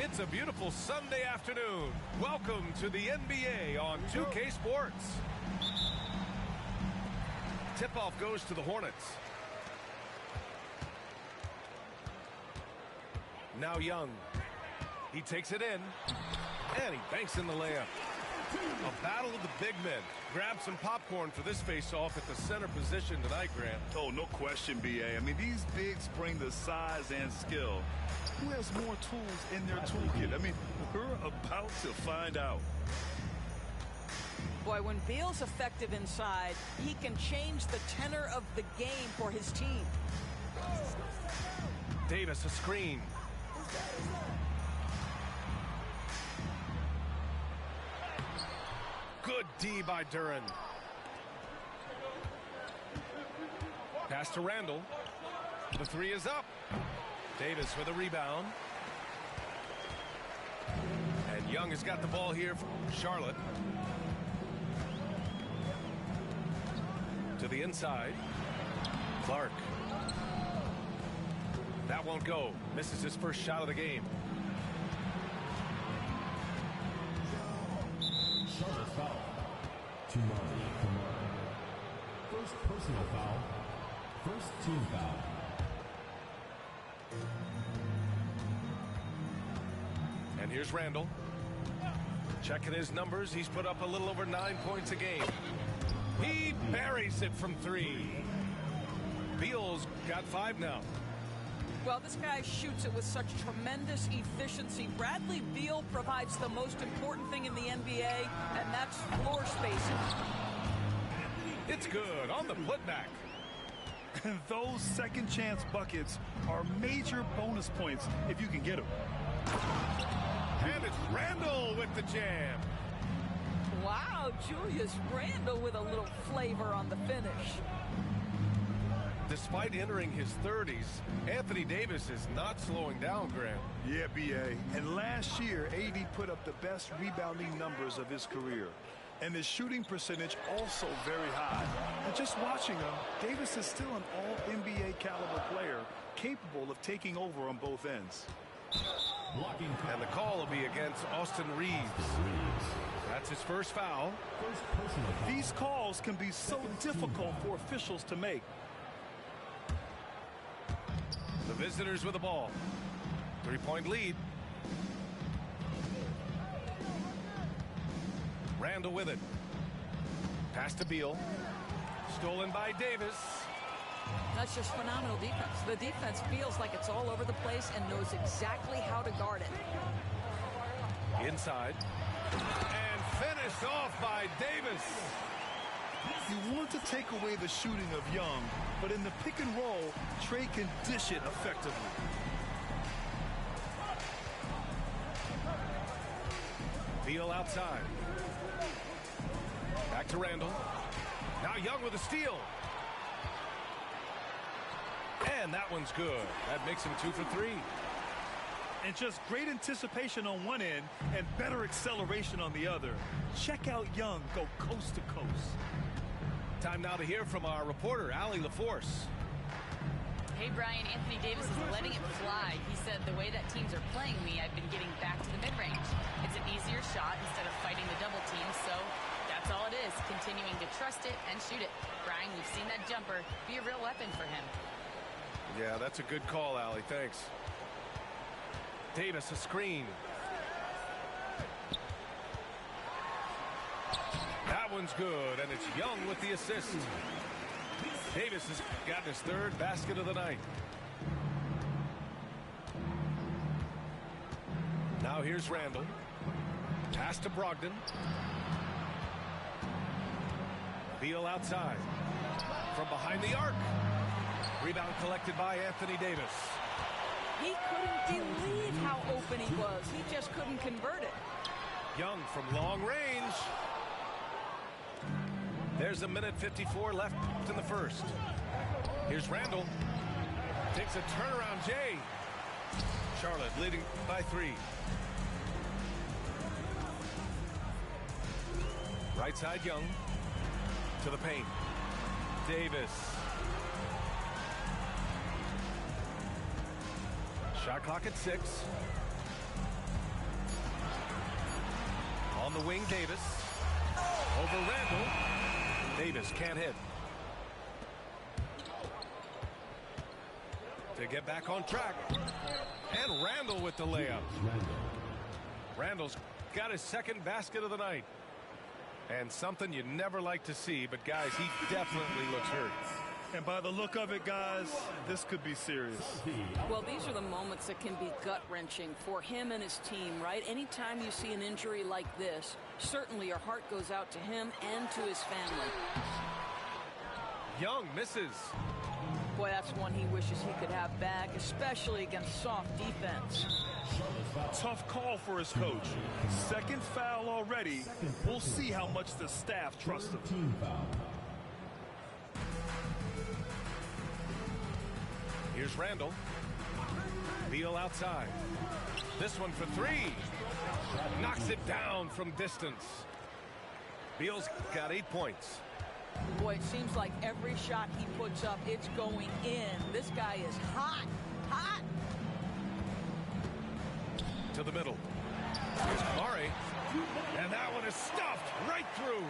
It's a beautiful Sunday afternoon. Welcome to the NBA on 2K Sports. Tip-off goes to the Hornets. Now Young. He takes it in, and he banks in the layup. A battle of the big men. Grab some popcorn for this face-off at the center position tonight, Grant. Oh, no question, B.A. I mean, these bigs bring the size and skill. Who has more tools in their toolkit? I mean, we're about to find out. Boy, when Beal's effective inside, he can change the tenor of the game for his team. Davis, a screen. Good D by Duran. Pass to Randall. The three is up. Davis with a rebound. And Young has got the ball here for Charlotte. To the inside. Clark. That won't go. Misses his first shot of the game. Charlotte foul. First personal foul. First team foul. And here's Randall. Checking his numbers. He's put up a little over 9 points a game. He buries it from three. Beal's got 5 now. Well, this guy shoots it with such tremendous efficiency. Bradley Beal provides the most important thing in the NBA, and that's floor spacing. It's good on the putback. And those second chance buckets are major bonus points if you can get them. And it's Randle with the jam. Wow, Julius Randle with a little flavor on the finish. Despite entering his 30s, Anthony Davis is not slowing down, Graham. Yeah, B.A. And last year, AD put up the best rebounding numbers of his career. And his shooting percentage also very high. And just watching him, Davis is still an all-NBA caliber player, capable of taking over on both ends. And the call will be against Austin Reeves. That's his first foul. These calls can be so difficult for officials to make. The visitors with the ball. 3-point lead. Randle with it. Pass to Beal. Stolen by Davis. That's just phenomenal defense. The defense feels like it's all over the place and knows exactly how to guard it. Inside. And finished off by Davis. You want to take away the shooting of Young, but in the pick and roll, Trey can dish it effectively. Beal outside. Back to Randle. Now Young with a steal. And that one's good. That makes him 2 for 3. And just great anticipation on one end and better acceleration on the other. Check out Young go coast to coast. Time now to hear from our reporter, Allie LaForce. Hey, Brian, Anthony Davis is letting it fly. He said, the way that teams are playing me, I've been getting back to the mid-range. It's an easier shot instead of fighting the double team, so that's all it is, continuing to trust it and shoot it. Brian, we've seen that jumper be a real weapon for him. Yeah, that's a good call, Allie. Thanks. Davis, a screen. That one's good, and it's Young with the assist. Davis has gotten his third basket of the night. Now here's Randle. Pass to Brogdon. Beal outside. From behind the arc. Rebound collected by Anthony Davis. He couldn't believe how open he was. He just couldn't convert it. Young from long range. There's a minute 54 left in the first. Here's Randle. Takes a turnaround Jay. Charlotte leading by 3. Right side Young. To the paint. Davis. Shot clock at 6. On the wing, Davis. Over Randle. Davis can't hit. To get back on track. And Randle with the layup. Randle's got his second basket of the night. And something you never like to see, but guys, he definitely looks hurt. And by the look of it, guys, this could be serious. Well, these are the moments that can be gut-wrenching for him and his team, right? Anytime you see an injury like this, certainly your heart goes out to him and to his family. Young misses. Boy, that's one he wishes he could have back, especially against soft defense. Tough call for his coach. Second foul already. We'll see how much the staff trusts him. Here's Randle. Beal outside. This one for 3. Knocks it down from distance. Beal's got 8 points. Boy, it seems like every shot he puts up, it's going in. This guy is hot, hot. To the middle. Here's Murray. And that one is stuffed right through.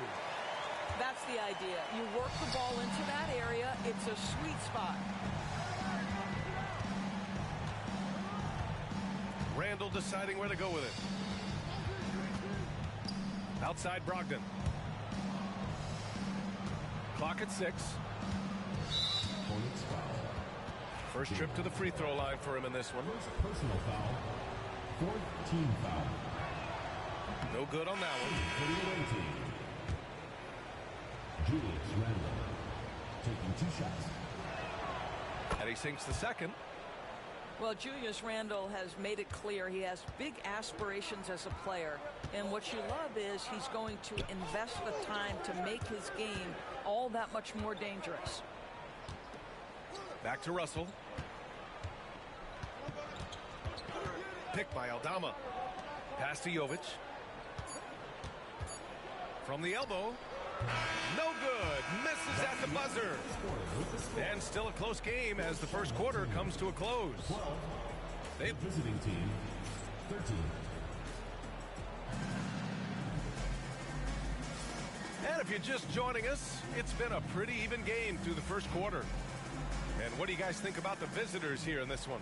That's the idea. You work the ball into that area. It's a sweet spot. Randle deciding where to go with it. Outside Brogdon. Clock at 6. First trip to the free throw line for him in this one. Personal foul. 4th team foul. No good on that one. Julius Randle taking 2 shots. And he sinks the second. Well, Julius Randle has made it clear he has big aspirations as a player. And what you love is he's going to invest the time to make his game all that much more dangerous. Back to Russell. Picked by Aldama. Pass to Jovic. From the elbow. No good. Misses at the buzzer. And still a close game as the first quarter comes to a close. The visiting team, 13. And if you're just joining us, it's been a pretty even game through the first quarter. And what do you guys think about the visitors here in this one?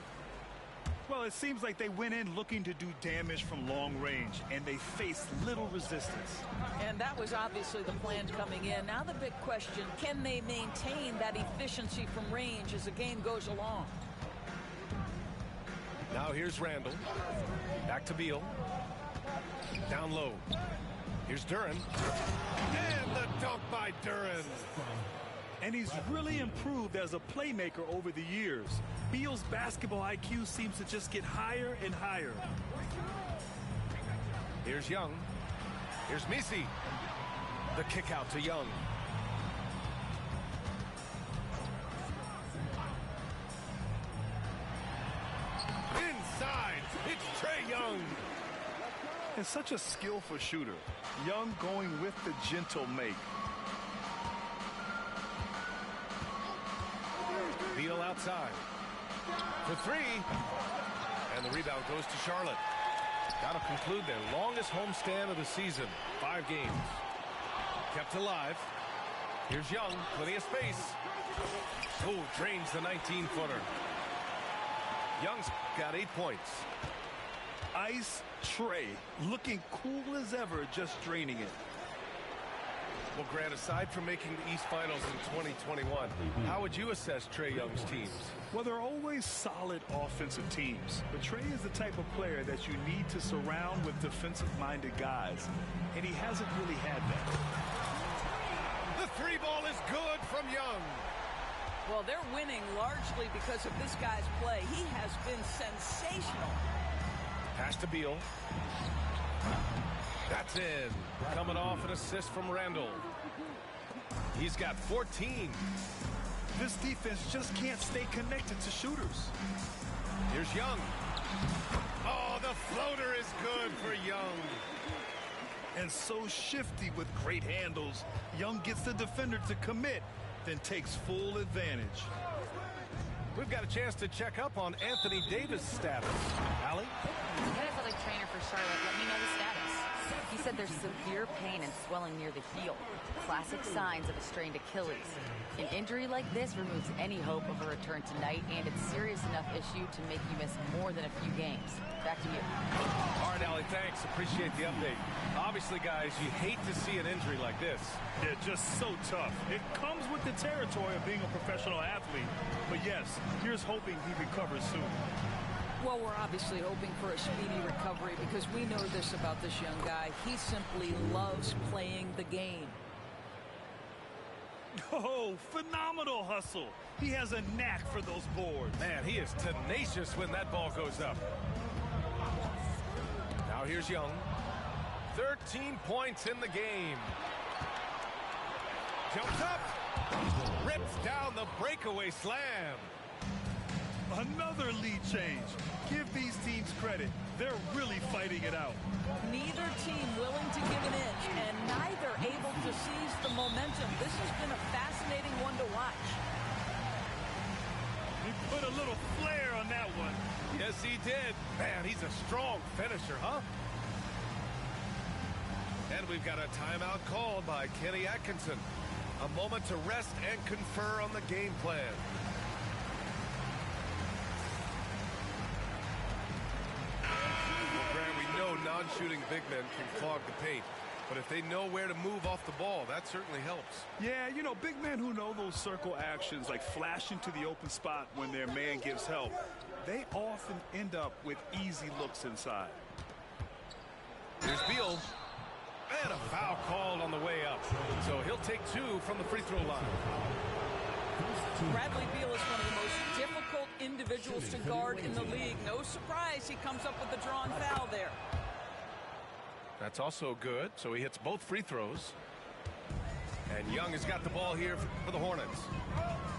Well, it seems like they went in looking to do damage from long range, and they faced little resistance. And that was obviously the plan coming in. Now the big question, can they maintain that efficiency from range as the game goes along? Now here's Randle. Back to Beal. Down low. Here's Duren. And the dunk by Duren. And he's really improved as a playmaker over the years. Beal's basketball IQ seems to just get higher and higher. Here's Young. Here's Misi. The kick out to Young. Inside, it's Trae Young. And such a skillful shooter. Young going with the gentle make. Beal outside. For three. And the rebound goes to Charlotte. That'll conclude their longest homestand of the season. 5 games. Kept alive. Here's Young. Plenty of space. Oh, drains the 19-footer. Young's got 8 points. Ice Trae, looking cool as ever, just draining it. Well, Grant, aside from making the East Finals in 2021, how would you assess Trae Young's teams? Well, they're always solid offensive teams, but Trae is the type of player that you need to surround with defensive-minded guys, and he hasn't really had that. The 3-ball is good from Young. Well, they're winning largely because of this guy's play. He has been sensational. Pass to Beal. That's in. Coming off an assist from Randle. He's got 14. This defense just can't stay connected to shooters. Here's Young. Oh, the floater is good for Young. And so shifty with great handles. Young gets the defender to commit, then takes full advantage. We've got a chance to check up on Anthony Davis' status. Allie? The athletic trainer for Charlotte let me know the status. He said there's severe pain and swelling near the heel. Classic signs of a strained Achilles. An injury like this removes any hope of a return tonight, and it's a serious enough issue to make you miss more than a few games. Back to you. All right, Allie, thanks. Appreciate the update. Obviously, guys, you hate to see an injury like this. Yeah, just so tough. It comes with the territory of being a professional athlete. But yes, here's hoping he recovers soon. Well, we're obviously hoping for a speedy recovery because we know this about this young guy. He simply loves playing the game. Oh, phenomenal hustle. He has a knack for those boards. Man, he is tenacious when that ball goes up. Now here's Young. 13 points in the game. Jumps up. Rips down the breakaway slam. Another lead change. Give these teams credit. They're really fighting it out. Neither team willing to give an inch, and neither able to seize the momentum. This has been a fascinating one to watch. He put a little flair on that one. Yes, he did. Man, he's a strong finisher, huh? And we've got a timeout called by Kenny Atkinson. A moment to rest and confer on the game plan. Well, Grant, we know non-shooting big men can clog the paint. But if they know where to move off the ball, that certainly helps. Yeah, you know, big men who know those circle actions, like flashing to the open spot when their man gives help, they often end up with easy looks inside. Here's Beal. And a foul called on the way up. So he'll take 2 from the free throw line. Bradley Beal is one of the most difficult individuals to guard in the league. No surprise he comes up with the drawn foul there. That's also good, so he hits both free throws. And Young has got the ball here for the Hornets.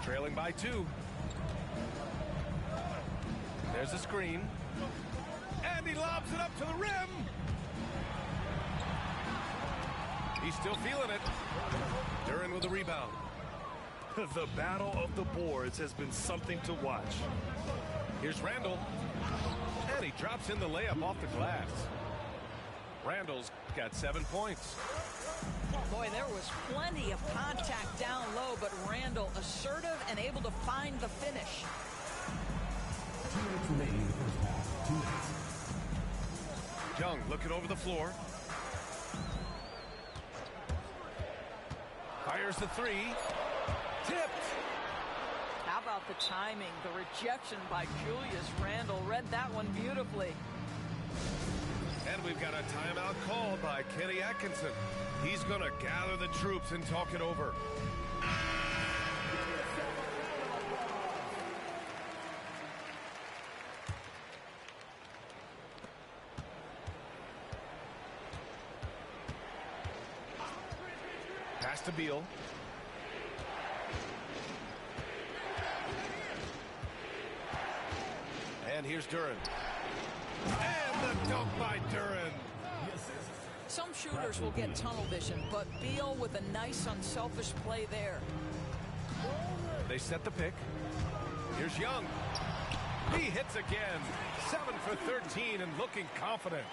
Trailing by 2. There's a screen. And he lobs it up to the rim. He's still feeling it. Duren with the rebound. The battle of the boards has been something to watch. Here's Randall. And he drops in the layup off the glass. Randall's got 7 points. Boy, there was plenty of contact down low, but Randall assertive and able to find the finish. 2 minutes remaining in the first half. 2 minutes. Young looking over the floor. Fires the 3. Tipped. How about the timing? The rejection by Julius Randle. Read that one beautifully. And we've got a timeout called by Kenny Atkinson. He's going to gather the troops and talk it over. Pass to Beal. And here's Duren. And the dunk by Duren. Some shooters will get tunnel vision, but Beal with a nice unselfish play there. They set the pick. Here's Young. He hits again. 7 for 13 and looking confident.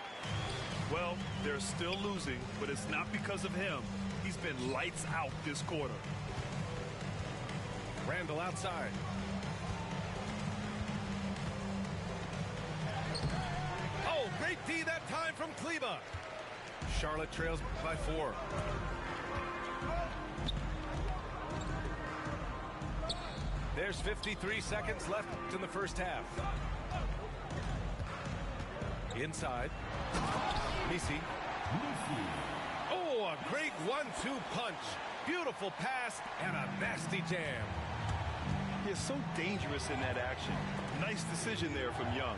Well, they're still losing, but it's not because of him. He's been lights out this quarter. Randall outside. Oh, great D that time from Kleba. Charlotte trails by 4. There's 53 seconds left in the first half. Inside. Misi. Oh, a great 1-2 punch. Beautiful pass and a nasty jam. He is so dangerous in that action. Nice decision there from Young.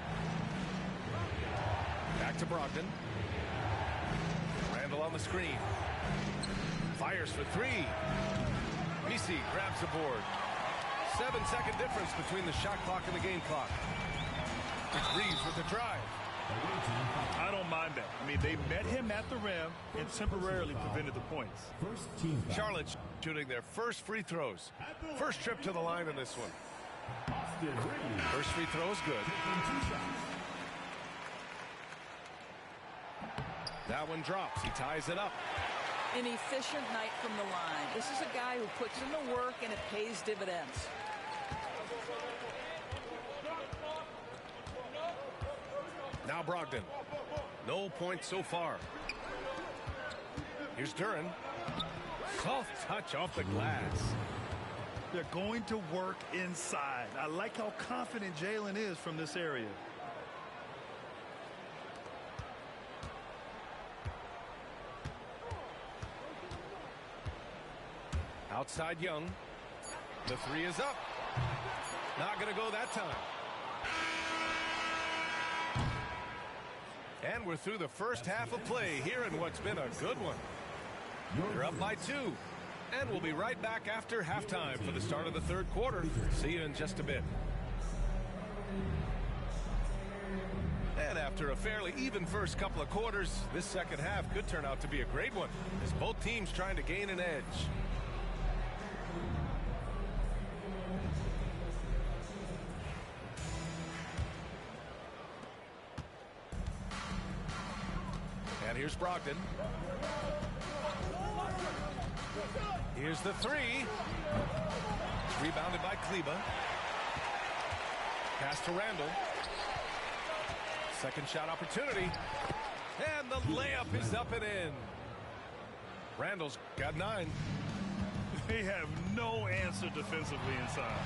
Back to Brogdon. Randall on the screen. Fires for 3. Misi grabs the board. 7-second difference between the shot clock and the game clock. It's Reeves with the drive. I don't mind that. I mean, they met him at the rim and temporarily prevented the points. First team foul. Charlotte shooting their first free throws. First trip to the line in this one. First free throw is good. That one drops. He ties it up. An efficient night from the line. This is a guy who puts in the work and it pays dividends. Now Brogdon. No points so far. Here's Duren. Soft touch off the glass. They're going to work inside. I like how confident Jalen is from this area. Outside Young. The 3 is up. Not going to go that time. And we're through the first half of play here in what's been a good one. They're up by 2. And we'll be right back after halftime for the start of the third quarter. See you in just a bit. And after a fairly even first couple of quarters, this second half could turn out to be a great one, as both teams trying to gain an edge. And here's Brogdon. Here's the 3. It's rebounded by Kleba. Pass to Randall. Second shot opportunity. And the layup is up and in. Randall's got 9. They have no answer defensively inside.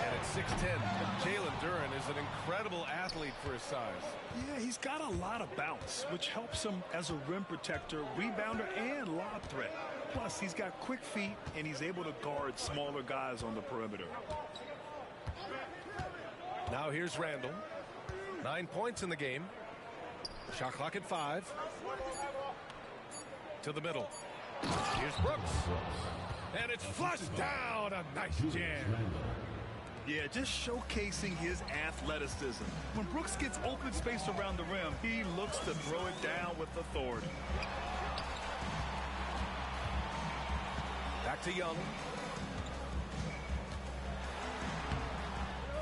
And at 6'10", Jalen Duren is an incredible athlete for his size. Yeah, he's got a lot of bounce, which helps him as a rim protector, rebounder, and lob threat. Plus, he's got quick feet, and he's able to guard smaller guys on the perimeter. Now here's Randall. 9 points in the game. Shot clock at 5. To the middle. Here's Brooks. And it's flushed down. A nice jam. Yeah, just showcasing his athleticism. When Brooks gets open space around the rim, he looks to throw it down with authority. Back to Young.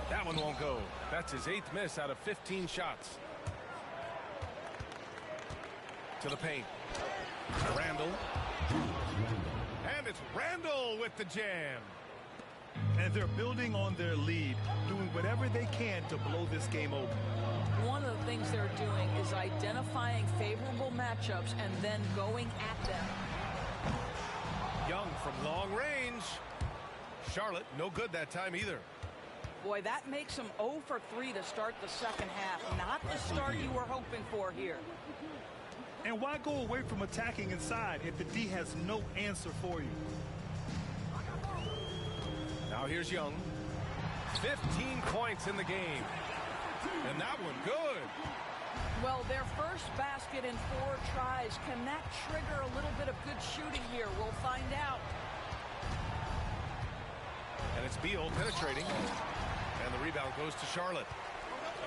That one won't go. That's his 8th miss out of 15 shots. To the paint. Randall. And it's Randall with the jam. And they're building on their lead, doing whatever they can to blow this game open. One of the things they're doing is identifying favorable matchups and then going at them. Young from long range. Charlotte, no good that time either. Boy, that makes him 0 for 3 to start the second half. Not the start you were hoping for here. And why go away from attacking inside if the D has no answer for you? Now here's Young. 15 points in the game. And that one good. Well, their first basket in 4 tries. Can that trigger a little bit of good shooting here? We'll find out. And it's Beal penetrating. And the rebound goes to Charlotte.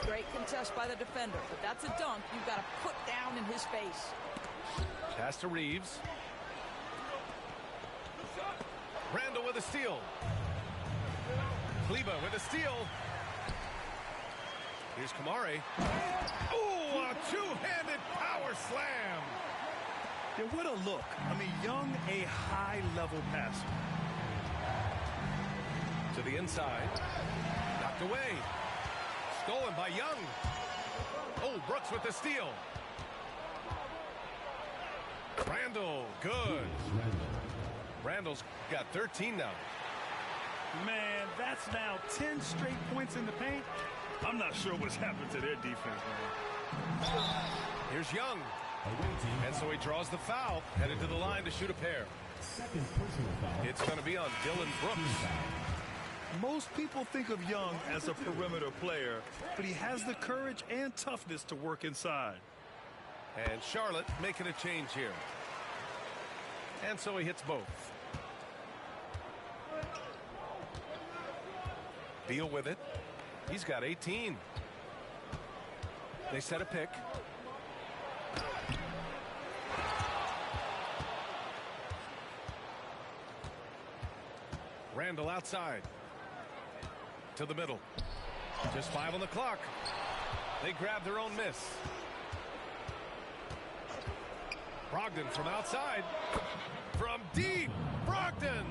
Great contest by the defender, but that's a dunk you've got to put down in his face. Pass to Reeves. Randall with a steal. Kleba with a steal. Here's Kamari. Ooh, a two-handed power slam. Yeah, what a look. I mean, Young, a high-level passer. To the inside. Knocked away. Stolen by Young. Oh, Brooks with the steal. Randall, good. Randall's got 13 now. Man, that's now 10 straight points in the paint. I'm not sure what's happened to their defense, man. Here's Young. And so he draws the foul, headed to the line to shoot a pair. Second personal foul. It's going to be on Dylan Brooks. Most people think of Young as a perimeter player, but he has the courage and toughness to work inside. And Charlotte making a change here. And so he hits both. Beal with it. He's got 18. They set a pick. Randall outside. To the middle. Just 5 on the clock. They grab their own miss. Brogdon from outside. From deep. Brogdon.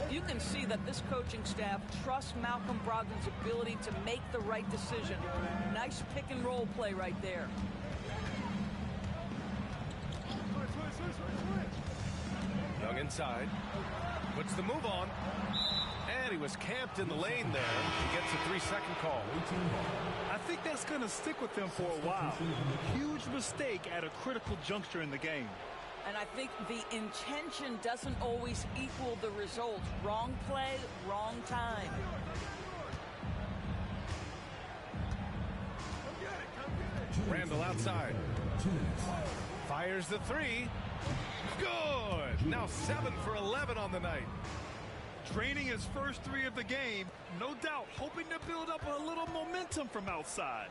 You can see that this coaching staff trusts Malcolm Brogdon's ability to make the right decision. Nice pick and roll play right there. Young inside. Puts the move on. And he was camped in the lane there. He gets a 3-second call. I think that's going to stick with them for a while. Huge mistake at a critical juncture in the game. And I think the intention doesn't always equal the result. Wrong play, wrong time. Randall outside. Fires the 3. Good. Now 7 for 11 on the night. Draining his first 3 of the game, no doubt hoping to build up a little momentum from outside.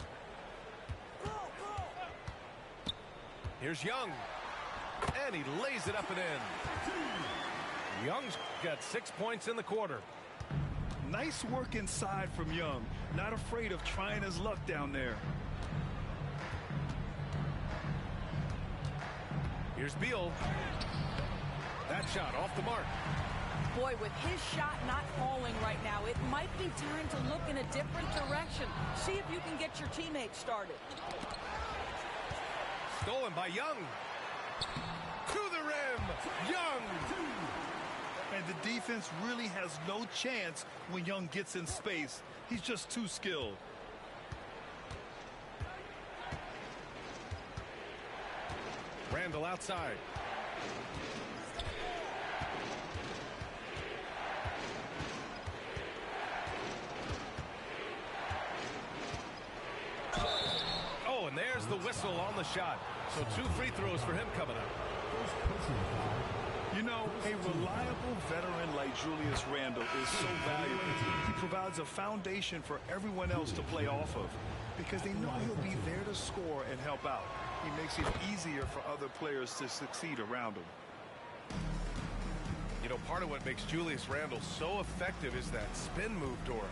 Here's Young. And he lays it up and in. Young's got 6 points in the quarter. Nice work inside from Young. Not afraid of trying his luck down there. Here's Beal. That shot off the mark. Boy, with his shot not falling right now, it might be time to look in a different direction. See if you can get your teammates started. Stolen by Young. To the rim. Young. And the defense really has no chance when Young gets in space. He's just too skilled. Randall outside. whistle on the shot. So 2 free throws for him coming up. First personal foul. You know, a reliable veteran like Julius Randle is so valuable. He provides a foundation for everyone else to play off of because they know he'll be there to score and help out. He makes it easier for other players to succeed around him. You know, part of what makes Julius Randle so effective is that spin move, Doris.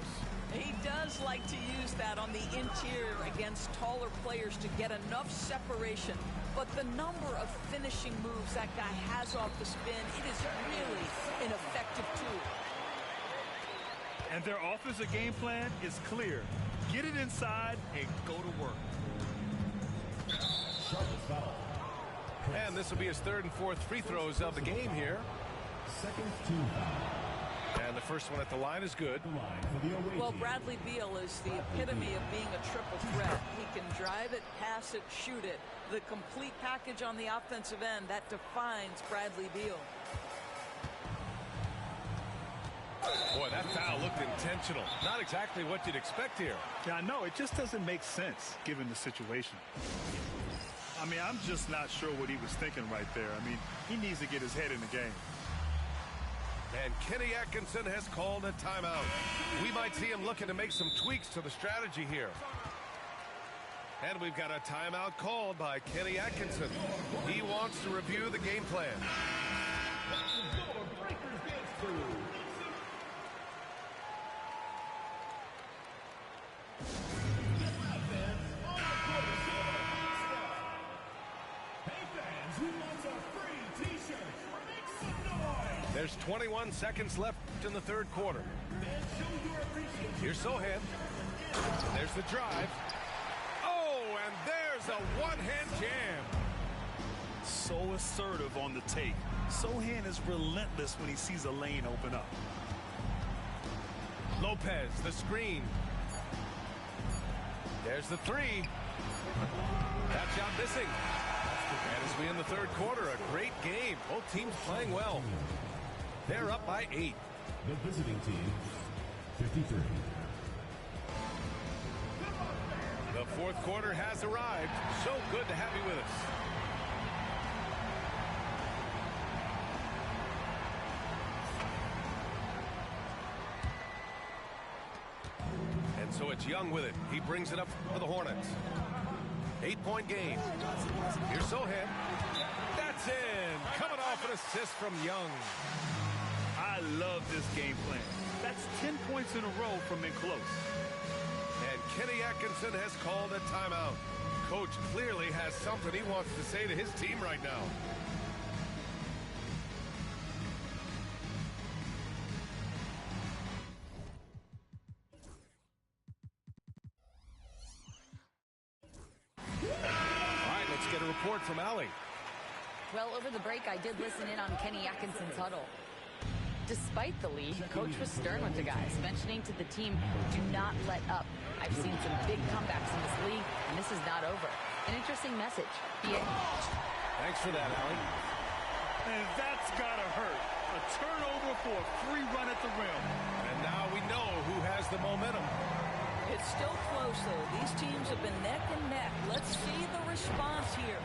He does like to use that on the interior against taller players to get enough separation. But the number of finishing moves that guy has off the spin, it is really an effective tool. And their offensive game plan is clear. Get it inside and go to work. Sharpest foul. And this will be his 3rd and 4th free throws of the game here. Second team foul. And the first one at the line is good. The line for the away Well, team. Bradley Beal is the epitome of being a triple threat. He can drive it, pass it, shoot it. The complete package on the offensive end, that defines Bradley Beal. Boy, that foul looked intentional. Not exactly what you'd expect here. Yeah, I know. It just doesn't make sense given the situation. I mean, I'm just not sure what he was thinking right there. I mean, he needs to get his head in the game. And Kenny Atkinson has called a timeout. We might see him looking to make some tweaks to the strategy here. And we've got a timeout called by Kenny Atkinson. He wants to review the game plan. There's 21 seconds left in the 3rd quarter. Here's Sohan. There's the drive. Oh, and there's a one-hand jam. So assertive on the take. Sohan is relentless when he sees a lane open up. Lopez, the screen. There's the 3. That shot missing. And as we end the 3rd quarter, a great game. Both teams playing well. They're up by 8. The visiting team, 53. The 4th quarter has arrived. So good to have you with us. And so it's Young with it. He brings it up for the Hornets. 8-point game. Here's Sohan. That's in. Coming off an assist from Young. I love this game plan. That's 10 points in a row from in close. And Kenny Atkinson has called a timeout. Coach clearly has something he wants to say to his team right now. All right, let's get a report from Allie. Well, over the break, I did listen in on Kenny Atkinson's huddle. Despite the lead, Coach was stern with the guys, mentioning to the team, do not let up. I've seen some big comebacks in this league, and this is not over. An interesting message. Thanks for that, Allie. And that's got to hurt. A turnover for a free run at the rim. And now we know who has the momentum. It's still close, though. These teams have been neck and neck. Let's see the response here.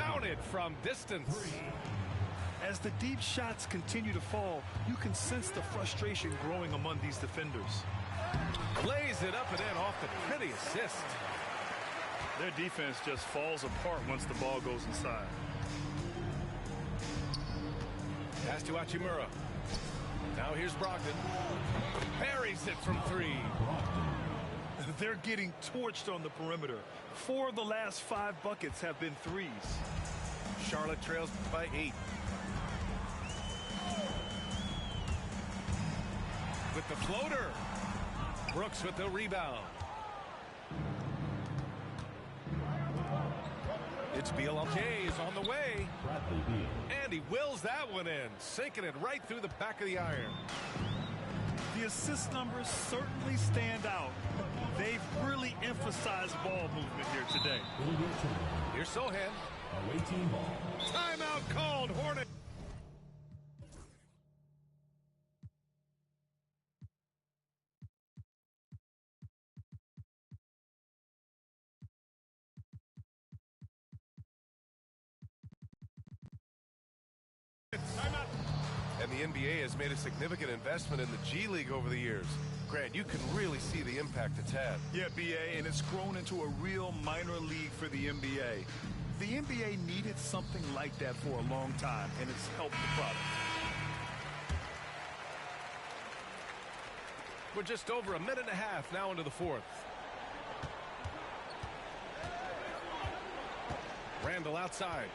Counted from distance. As the deep shots continue to fall, you can sense the frustration growing among these defenders. Plays it up and in off the pretty assist. Their defense just falls apart once the ball goes inside. Pass to Hachimura. Now here's Brogdon. Buries it from 3. They're getting torched on the perimeter. 4 of the last 5 buckets have been threes. Charlotte trails by 8. With the floater. Brooks with the rebound. It's Beal. Jay is on the way. Bradley Beal. And he wills that one in, sinking it right through the back of the iron. The assist numbers certainly stand out. They've really emphasized ball movement here today. It'll be a turnover. Here's Sohan. Away team ball. Timeout called. Hornets. And the NBA has made a significant investment in the G League over the years. Grant, you can really see the impact it's had. Yeah, BA, and it's grown into a real minor league for the NBA. The NBA needed something like that for a long time, and it's helped the product. We're just over a minute and a half now into the fourth. Randall outside.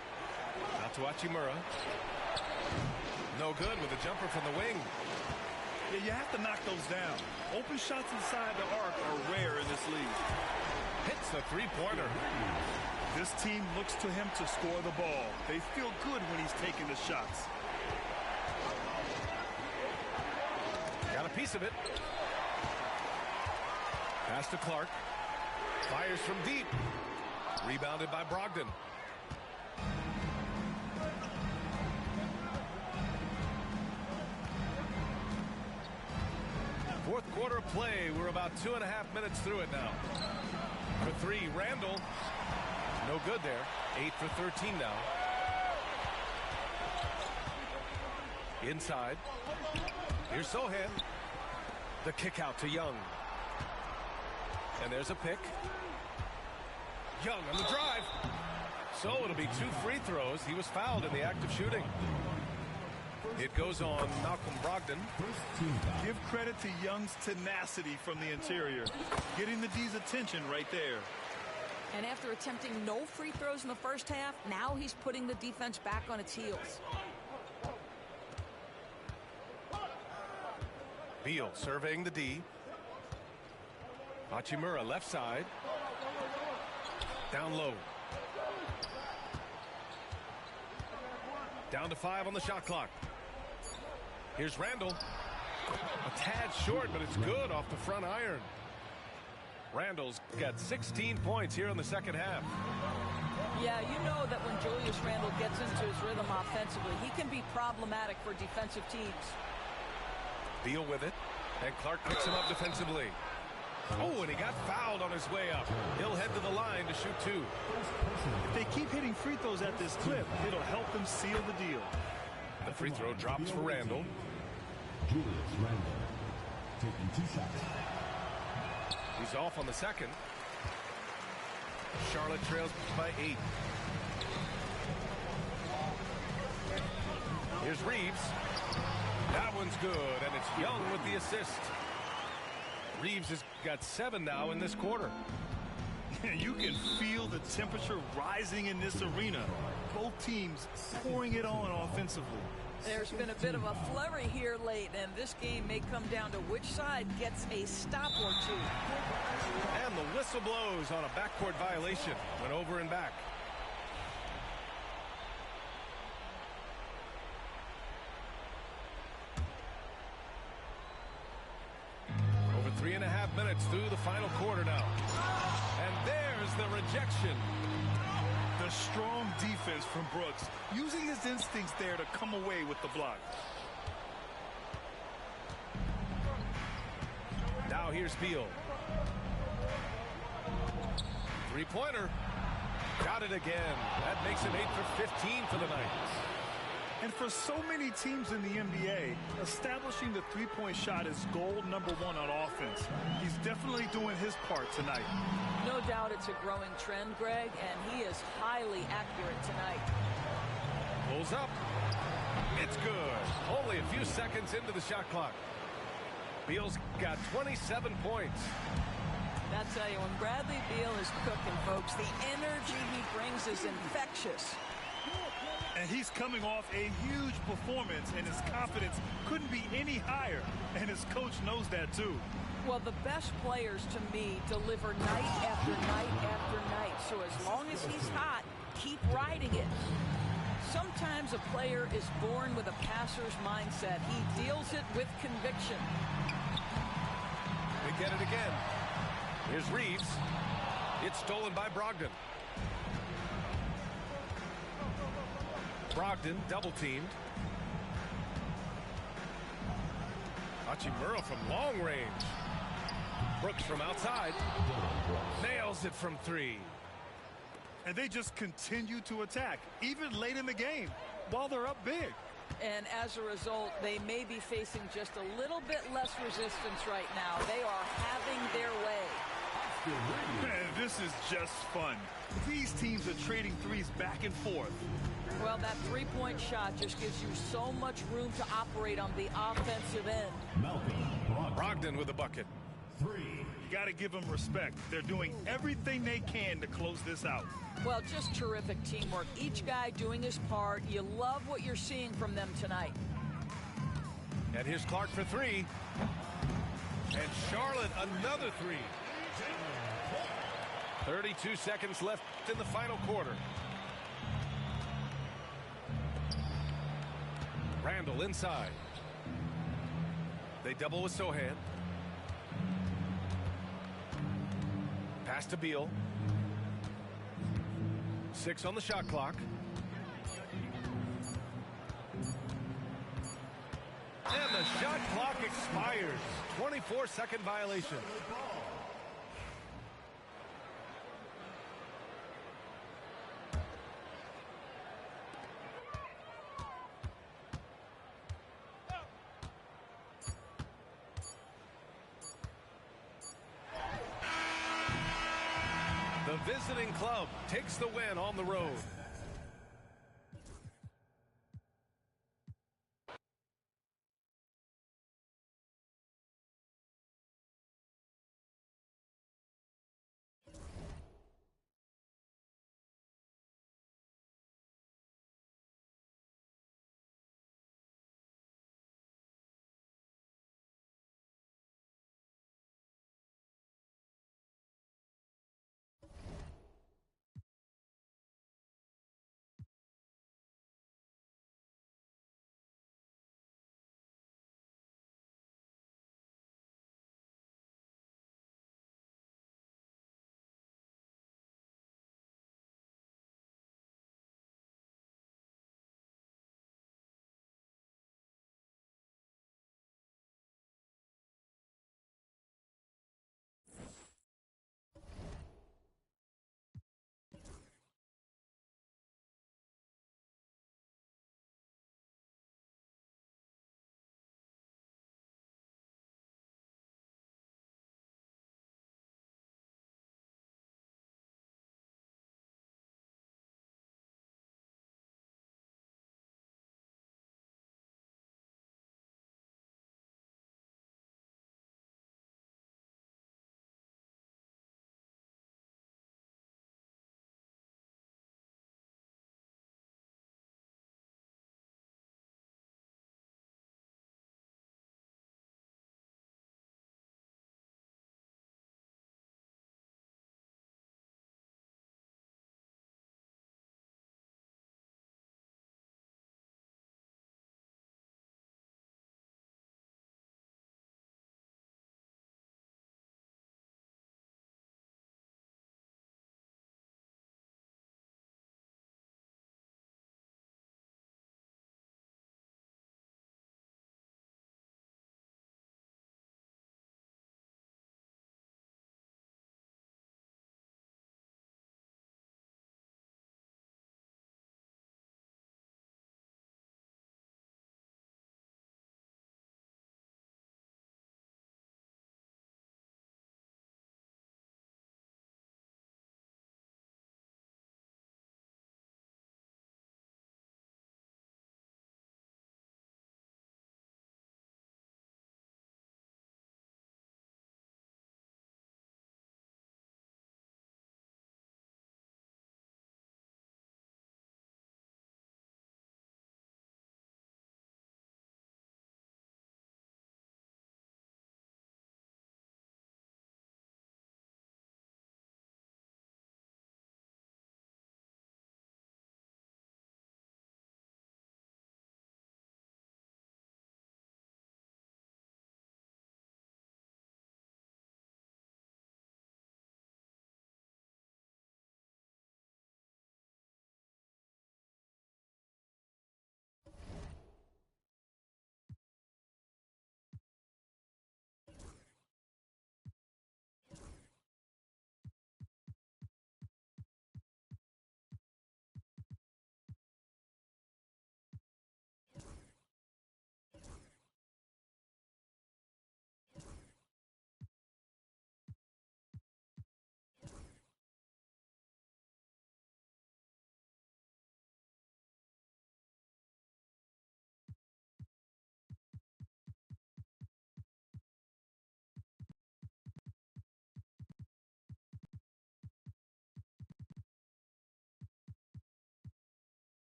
Out to Hachimura. No good with a jumper from the wing. Yeah, you have to knock those down. Open shots inside the arc are rare in this league. Hits the three-pointer. This team looks to him to score the ball. They feel good when he's taking the shots. Got a piece of it. Pass to Clark. Fires from deep. Rebounded by Brogdon. Fourth quarter of play. We're about 2.5 minutes through it now. For three, Randall. No good there. 8 for 13 now. Inside. Here's Sohan. The kick out to Young. And there's a pick. Young on the drive. So it'll be 2 free throws. He was fouled in the act of shooting. It goes on Malcolm Brogdon. Give credit to Young's tenacity from the interior. Getting the D's attention right there. And after attempting no free throws in the first half, now he's putting the defense back on its heels. Beal surveying the D. Hachimura left side. Down low. Down to 5 on the shot clock. Here's Randall. A tad short, but it's good off the front iron. Randall's got 16 points here in the second half. Yeah, you know that when Julius Randall gets into his rhythm offensively, he can be problematic for defensive teams. Beal with it, and Clark picks him up defensively. Oh, and he got fouled on his way up. He'll head to the line to shoot 2. If they keep hitting free throws at this clip, it'll help them seal the deal. The free throw drops for Randall. Julius Randall taking 2 shots. He's off on the second. Charlotte trails by 8. Here's Reeves. That one's good, and it's Young with the assist. Reeves has got 7 now in this quarter. You can feel the temperature rising in this arena. Both teams pouring it on offensively. There's been a bit of a flurry here late, and this game may come down to which side gets a stop or 2. And the whistle blows on a backcourt violation. Went over and back. Over 3.5 minutes through the final quarter now. And there's the rejection. The strong defense from Brooks, using his instincts there to come away with the block. Now here's Beal. Three-pointer. Got it again. That makes him 8 for 15 for the night. And for so many teams in the NBA, establishing the three-point shot is goal number 1 on offense. He's definitely doing his part tonight. No doubt it's a growing trend, Greg, and he is highly accurate tonight. Pulls up. It's good. Only a few seconds into the shot clock. Beal's got 27 points. I tell you, when Bradley Beal is cooking, folks, the energy he brings is infectious. And he's coming off a huge performance, and his confidence couldn't be any higher. And his coach knows that, too. Well, the best players, to me, deliver night after night after night. So as long as he's hot, keep riding it. Sometimes a player is born with a passer's mindset. He deals it with conviction. They get it again. Here's Reeves. It's stolen by Brogdon. Brogdon double-teamed. Hachimura from long range. Brooks from outside. Nails it from 3. And they just continue to attack, even late in the game, while they're up big. And as a result, they may be facing just a little bit less resistance right now. They are having their way. Man, this is just fun. These teams are trading threes back and forth. Well, that three-point shot just gives you so much room to operate on the offensive end. Malcolm Brogdon with a bucket. 3. You got to give them respect. They're doing everything they can to close this out. Well, just terrific teamwork. Each guy doing his part. You love what you're seeing from them tonight. And here's Clark for 3. And Charlotte another 3. 32 seconds left in the final quarter. Randall inside. They double with Sohan. Pass to Beal. 6 on the shot clock. And the shot clock expires. 24-second violation. The visiting club takes the win on the road.